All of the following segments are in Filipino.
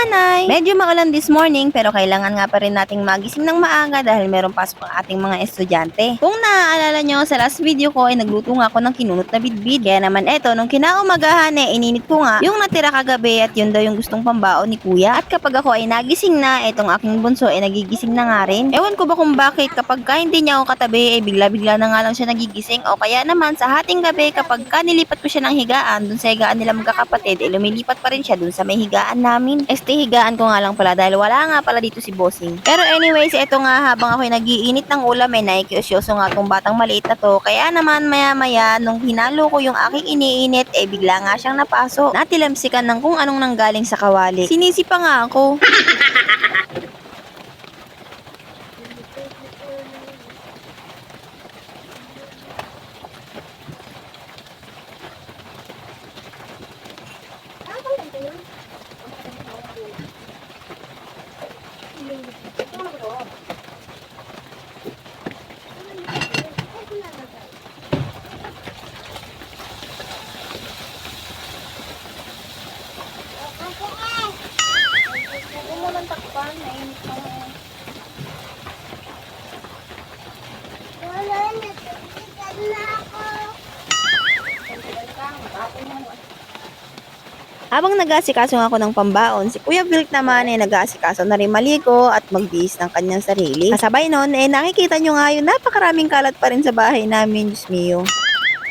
nanay. Medyo maulan this morning pero kailangan nga pa rin nating magising ng maaga dahil meron pasok ang ating mga estudyante. Kung naaalala nyo, sa last video ko ay nagluto nga ako ng kinunot na bidbid. Kaya naman eto, nung kinaumagahan ininit ko nga yung natira kagabi at yun daw yung gustong pambaon ni kuya. At kapag ako ay nagising na, etong aking bunso ay nagigising na nga rin. Ewan ko ba kung bakit kapag hindi niya ako katabi ay bigla-bigla na nga lang siya nagigising o kaya naman sa hating gabi kapag nilipat ko siya ng higaan dun sa higaan nila magkakapatid lumilipat pa rin siya dun sa may higaan namin. Higaan ko nga lang pala dahil wala nga pala dito si Bossing. Pero anyways, eto nga habang ako'y nagiinit ng ulam nakikiusyoso nga tong batang maliit na to. Kaya naman maya-maya nung hinalo ko yung aking iniinit bigla nga siyang napaso. Natilamsikan ng kung anong nanggaling sa kawali. Sinisi pa nga ako. Habang nag-aasikaso ako ng pambaon, si Kuya Vilk naman nag-aasikaso na rin maligo at magbihis ng kanyang sarili. Kasabay nun, nakikita nyo nga yun, napakaraming kalat pa rin sa bahay namin, Diyos mio.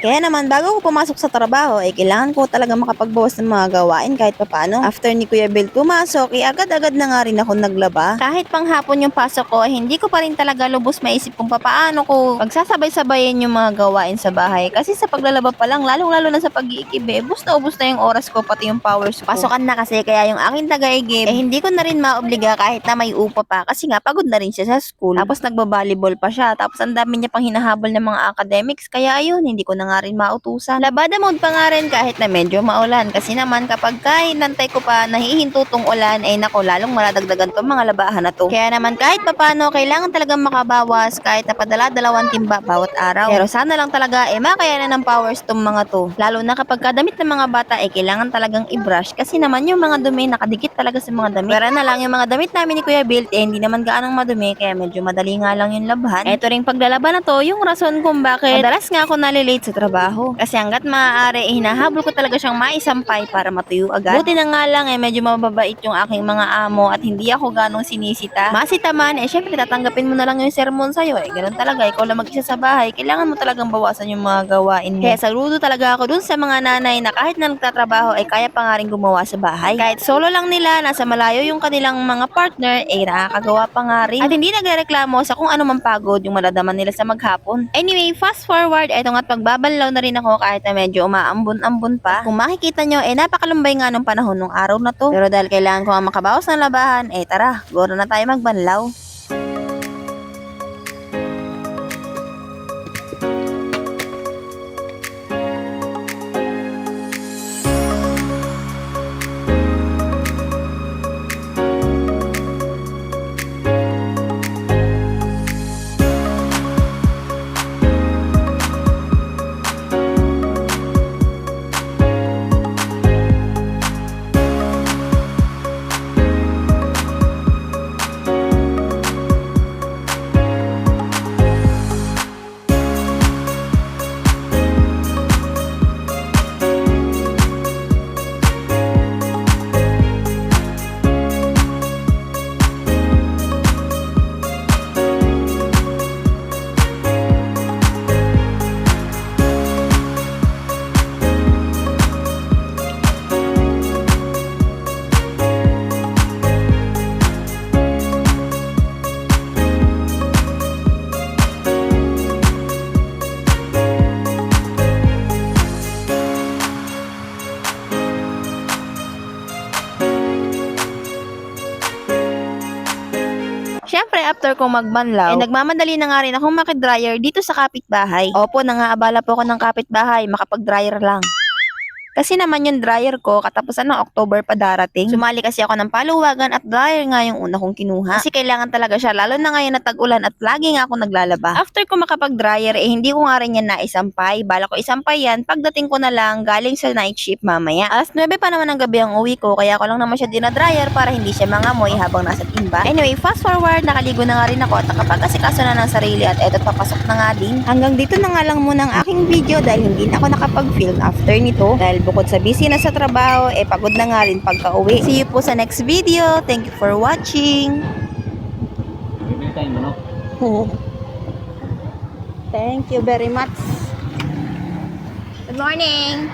Kaya naman, bago ko pumasok sa trabaho, kailangan ko talaga makapagbawas ng mga gawain kahit papano. After ni Kuya Bill pumasok, agad-agad na nga rin ako naglaba. Kahit panghapon yung pasok ko, hindi ko pa rin talaga lubos maisip kung paano ko pagsasabay-sabayin yung mga gawain sa bahay. Kasi sa paglalaba pa lang, lalong-lalo na sa pag-iikib, ubos na yung oras ko, pati yung powers ko. Pasokan na kasi, kaya yung aking taga-igib, hindi ko na rin maobliga kahit na may upa pa. Kasi nga, pagod na rin siya sa school. Tapos nagbabalibol pa siya. Tapos ang dami niya pang hinahabol ng mga academics. Kaya ayun, hindi ko na nga rin mautusan. Labada mode pa nga rin kahit na medyo maulan kasi naman kapag hinantay ko pa nahihinto tong ulan nako lalong maladagdagan tong mga labahan na to. Kaya naman kahit papano kailangan talagang makabawas kahit na padala-dalawang timba bawat araw. Pero sana lang talaga makayanan ng powers tong mga to. Lalo na kapag kadamit ng mga bata kailangan talagang i-brush kasi naman yung mga dumi nakadikit talaga sa mga damit. Pero na lang yung mga damit namin ni Kuya Bill hindi naman gaanong madumi kaya medyo madali nga lang yung labhan. Ito ring paglalaban na to yung rason kung bakit madalas nga ako nalilate sa trabaho. Kasi hanggat maaari, hinahabol ko talaga siyang maisampay para matuyo agad. Buti na nga lang medyo mababait yung aking mga amo at hindi ako ganong sinisita. Masita man, syempre tatanggapin mo na lang yung sermon sa'yo. Ganun talaga, ikaw lang mag-isa sa bahay, kailangan mo talagang bawasan yung mga gawain mo. Kaya saludo talaga ako dun sa mga nanay na kahit na nagtatrabaho kaya pa nga rin gumawa sa bahay. Kahit solo lang nila, nasa malayo yung kanilang mga partner, nakakagawa pa nga rin. At hindi nagreklamo sa kung ano man pagod yung maladaman nila sa maghapon. Anyway, fast forward, eto nga't pagbabanlaw na rin ako kahit na medyo umaambon-ambon pa. Kung makikita nyo, napakalumbay nga nung panahon nung araw na to. Pero dahil kailangan ko nga makabawas ng labahan, tara, goro na tayo magbanlaw. Syempre, after kong magbanlaw, nagmamadali na nga rin akong makidryer dito sa kapitbahay. Opo, nangaabala po ako ng kapitbahay, makapag-dryer lang. Kasi naman yung dryer ko, katapusan ng October pa darating. Sumali kasi ako ng paluwagan at dryer nga yung una kong kinuha. Kasi kailangan talaga siya, lalo na ngayon na tag-ulan at lagi nga ako naglalaba. After ko makapag-dryer, hindi ko nga rin yan naisampay. Bala ko isampay yan, pagdating ko na lang galing sa night shift mamaya. Alas 9 pa naman ng gabi ang uwi ko, kaya ko lang naman siya dinadryer para hindi siya mangamoy habang nasa timba. Anyway, fast forward, nakaligo na nga rin ako at nakapag-asikaso na ng sarili at eto papasok na nga din. Hanggang dito na nga lang muna ang aking video dahil hindi na ako nakapag-film after nito. Dahil bukod sa busy na sa trabaho, pagod na nga rin pagka-uwi. See you po sa next video. Thank you for watching. Bibili tayong manok. Thank you very much. Good morning.